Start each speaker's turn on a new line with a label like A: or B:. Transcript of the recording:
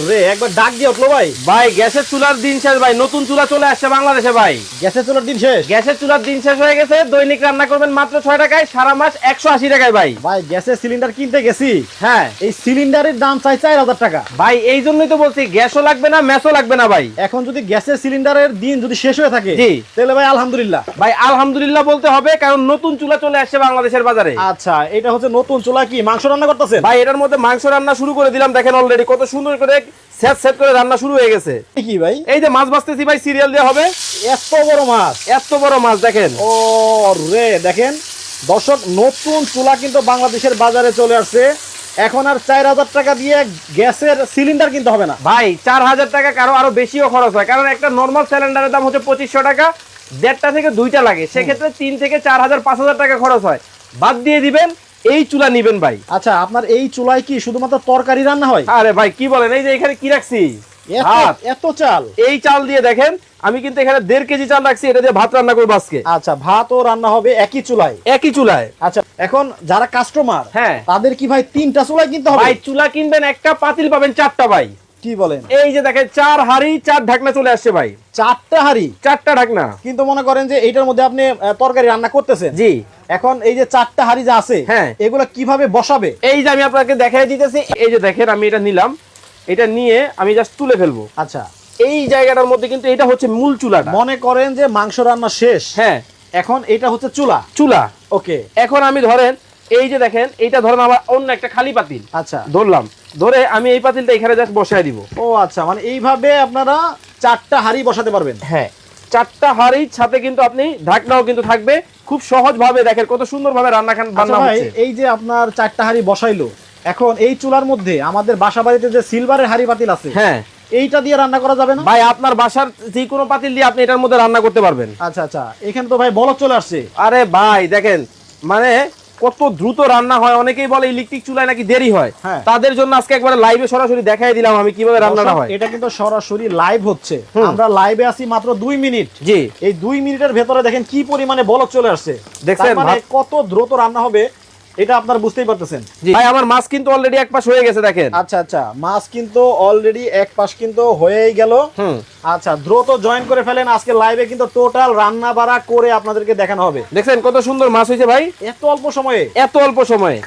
A: রে একবার ডাক দিয়ে উঠলো ভাই।
B: ভাই গ্যাসের চুলার দিন শেষ ভাই, নতুন চুলা চলে আসছে বাংলাদেশে ভাই।
A: গ্যাসের চুলার দিন শেষ?
B: গ্যাসের চুলার দিন শেষ হয়ে গেছে, দৈনিক রান্না করবেন মাত্র 6 টাকায়, সারা মাস 180 টাকায় ভাই।
A: ভাই গ্যাসের সিলিন্ডার কিনতে গেছি,
B: হ্যাঁ
A: এই সিলিন্ডারের দাম চাই 4000 টাকা।
B: ভাই এই জন্যই তো বলছি গ্যাসও লাগবে না, ম্যাসও লাগবে না ভাই।
A: এখন যদি গ্যাসের সিলিন্ডারের দিন যদি শেষ হয়ে থাকে,
B: জি
A: তাহলে ভাই আলহামদুলিল্লাহ।
B: ভাই আলহামদুলিল্লাহ বলতে হবে, কারণ নতুন চুলা চলে আসছে বাংলাদেশের বাজারে।
A: আচ্ছা, এটা হচ্ছে নতুন চুলা, কি মাংস রান্না করতেছেন?
B: ভাই এটার মধ্যে মাংস রান্না শুরু করে দিলাম, দেখেন অলরেডি কত সুন্দর করে সেট সেট করে রান্না শুরু হয়ে গেছে।
A: কি ভাই,
B: এই যে মাছ ভাজতেছি ভাই, সিরিয়াল দেওয়া হবে।
A: এত বড় মাছ,
B: এত বড় মাছ দেখেন।
A: ও রে দেখেন দর্শক, নতুন চুলা কিন্তু বাংলাদেশের বাজারে চলে আসছে। এখন আর 4000 টাকা দিয়ে গ্যাসের সিলিন্ডার কিনতে হবে না
B: ভাই। 4000 টাকা কারো আরো বেশিও খরচ হয়, কারণ একটা নর্মাল সিলিন্ডারের দাম হচ্ছে 2500 টাকা, 1.5টা থেকে 2টা লাগে, সেক্ষেত্রে 3 থেকে 4000 5000 টাকা খরচ হয়। বাদ দিয়ে দিবেন, এই চুলা নিবেন ভাই।
A: আচ্ছা, আপনার এই চুলায় কি শুধুমাত্র তরকারি রান্না হয়?
B: আরে ভাই কি বলেন, এই যে এখানে কি রাখছি, ভাত।
A: এত চাল?
B: এই চাল দিয়ে দেখেন, আমি কিন্তু এখানে 1.5 কেজি চাল রাখছি, এটা দিয়ে ভাত রান্না করবো আজকে।
A: আচ্ছা, ভাতও রান্না হবে একই চুলায়?
B: একই চুলায়।
A: আচ্ছা, এখন যারা কাস্টমার,
B: হ্যাঁ,
A: তাদের কি ভাই 3টা চুলাই কিনতে হবে?
B: ভাই চুলা কিনবেন একটা, পাতিল পাবেন 4টা ভাই।
A: কি বলেন?
B: এই যে দেখেন 4 হাঁড়ি 4 ঢাকনা চলে আসছে ভাই।
A: 4টা হাঁড়ি
B: 4টা ঢাকনা।
A: কিন্তু মনে করেন যে এইটার মধ্যে আপনি তরকারি রান্না করতেছেন,
B: জি।
A: এখন এই যে 4টা হাঁড়ি যে আছে,
B: হ্যাঁ,
A: এগুলা কিভাবে বসাবে?
B: এই যে আমি আপনাকে দেখাই দিতেছি, এই যে দেখেন আমি এটা নিলাম, এটা নিয়ে আমি জাস্ট তুলে ফেলবো।
A: আচ্ছা,
B: এই জায়গাটার মধ্যে কিন্তু এটা হচ্ছে মূল চুলাটা।
A: মনে করেন যে মাংস রান্না শেষ,
B: হ্যাঁ,
A: এখন এটা হচ্ছে চুলা।
B: চুলা।
A: ওকে,
B: এখন আমি ধরেন, এই যে দেখেন, এইটা ধরেন আমার অন্য একটা খালি পাতিল।
A: আচ্ছা,
B: ধরলাম, ধরে আমি এই পাতিলটা এখানে জাস্ট বসায় দিব।
A: ও আচ্ছা, মানে এইভাবে আপনারা 4টা হাঁড়ি বসাতে পারবেন?
B: হ্যাঁ, 4টা হাঁড়ির সাথে কিন্তু আপনি ঢাকনাও কিন্তু থাকবে। খুব সহজ ভাবে দেখেন কত সুন্দর ভাবে রান্না
A: আচ্ছা ভাই,
B: হচ্ছে।
A: এই যে আপনার 4টা হাঁড়ি বসাইলো, এখন এই চুলার মধ্যে আমাদের বাসা বাড়িতে যে সিলভারের হাঁড়ি পাতিল আছে,
B: হ্যাঁ,
A: এইটা দিয়ে রান্না করা যাবে না?
B: ভাই আপনার বাসার যে কোনো পাতিল দিয়ে আপনি এটার মধ্যে রান্না করতে পারবেন।
A: আচ্ছা আচ্ছা, এখানে তো ভাই বলক চলে আসছে।
B: আরে ভাই দেখেন, মানে কত দ্রুত রান্না হয়। অনেকেই বলে ইলেকট্রিক চুলায় নাকি দেরি হয়,
A: হ্যাঁ।
B: তাদের জন্য আজকে একবার লাইভে সরাসরি দেখাই দিলাম আমি কিভাবে রান্নাটা হয়।
A: এটা কিন্তু সরাসরি লাইভ হচ্ছে, আমরা লাইভে আছি মাত্র 2 মিনিট।
B: জি,
A: এই 2 মিনিটের ভেতরে দেখেন কি পরিমাণে বলক চলে আসছে,
B: দেখছেন?
A: তার মানে কত দ্রুত রান্না হবে এটা আপনারা বুঝতেই পারতেছেন।
B: ভাই আমার মাছ কিন্তু অলরেডি এক পাশ হয়ে গেছে দেখেন।
A: আচ্ছা আচ্ছা, মাছ কিন্তু অলরেডি এক পাশ কিন্তু হয়েই গেল। আচ্ছা, দ্রুত জয়েন করে ফেলেন, আজকে লাইভে কিন্তু টোটাল রান্না বাড়া করে আপনাদেরকে দেখানো হবে।
B: দেখছেন কত সুন্দর মাছ হয়েছে ভাই,
A: এত অল্প সময়ে।
B: এত অল্প সময়ে।